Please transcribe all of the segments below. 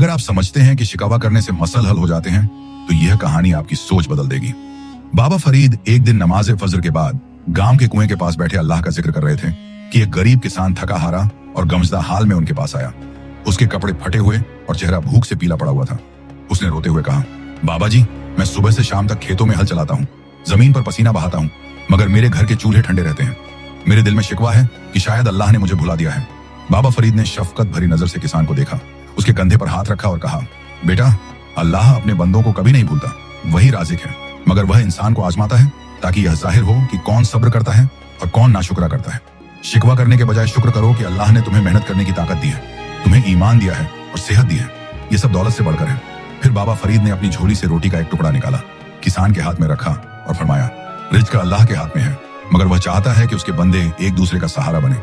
अगर आप समझते हैं कि शिकवा करने से मसल हल हो जाते हैं, तो यह कहानी आपकी सोच बदल देगी। बाबा फरीद एक दिन नमाज फजर के बाद गांव के कुएं के पास बैठे अल्लाह का जिक्र कर रहे थे कि एक गरीब किसान थका हारा और गमजदा हाल में उनके पास आया। उसके कपड़े फटे हुए और चेहरा भूख से पीला पड़ा हुआ था। उसने रोते हुए कहा, बाबा जी, मैं सुबह से शाम तक खेतों में हल चलाता हूँ, जमीन पर पसीना बहाता हूँ, मगर मेरे घर के चूल्हे ठंडे रहते हैं। मेरे दिल में शिकवा है कि शायद अल्लाह ने मुझे भुला दिया है। बाबा फरीद ने शफकत भरी नजर से किसान को देखा, उसके कंधे पर हाथ रखा और कहा, बेटा, अल्लाह अपने बंदों को कभी नहीं भूलता, वही राज़िक है, मगर वह इंसान को आजमाता है ताकि यह जाहिर हो कि कौन सब्र करता है और कौन नाशुक्रा करता है। शिकवा करने के बजाय शुक्र करो कि अल्लाह ने तुम्हें मेहनत करने की ताकत दी है, तुम्हें ईमान दिया है और सेहत दी है। ये सब दौलत से बढ़कर है। फिर बाबा फरीद ने अपनी झोली से रोटी का एक टुकड़ा निकाला, किसान के हाथ में रखा और फरमाया, रिज्क अल्लाह के हाथ में है, मगर वह चाहता है कि उसके बंदे एक दूसरे का सहारा बने।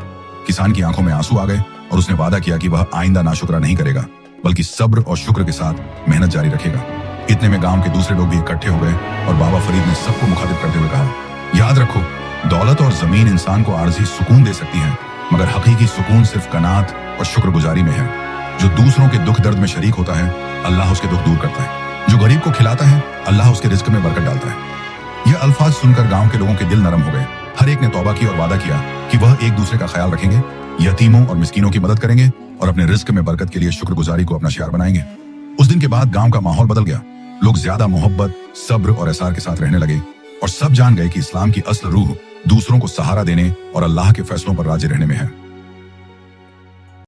किसान की आंखों में आंसू आ गए और उसने वादा किया कि वह आइंदा नाशुक्रा नहीं करेगा, बल्कि सब्र और शुक्र के साथ मेहनत जारी रखेगा। इतने में गांव के दूसरे लोग भी इकट्ठे हो गए और बाबा फरीद ने सबको मुखातिब करते हुए कहा, याद रखो, दौलत और जमीन इंसान को आर्जी सुकून दे सकती है, मगर हकीकी सुकून सिर्फ कनात और शुक्रगुजारी में है। जो दूसरों के दुख दर्द में शरीक होता है, अल्लाह उसके दुख दूर करता है। जो गरीब को खिलाता है, अल्लाह उसके रिज्क में बरकत डालता है। यह अल्फाज सुनकर गांव के लोगों के दिल नरम हो गए। हर एक ने तौबा की और वादा किया कि वह एक दूसरे का ख्याल रखेंगे, यतीमों और मिस्कीनों की मदद करेंगे और अपने रिज्क में बरकत के लिए शुक्रगुजारी को अपना शियार बनाएंगे। उस दिन के बाद गांव का माहौल बदल गया। लोग ज्यादा मोहब्बत, सब्र और एसार के साथ रहने लगे और सब जान गए कि इस्लाम की असल रूह दूसरों को सहारा देने और अल्लाह के फैसलों पर राजी रहने में है।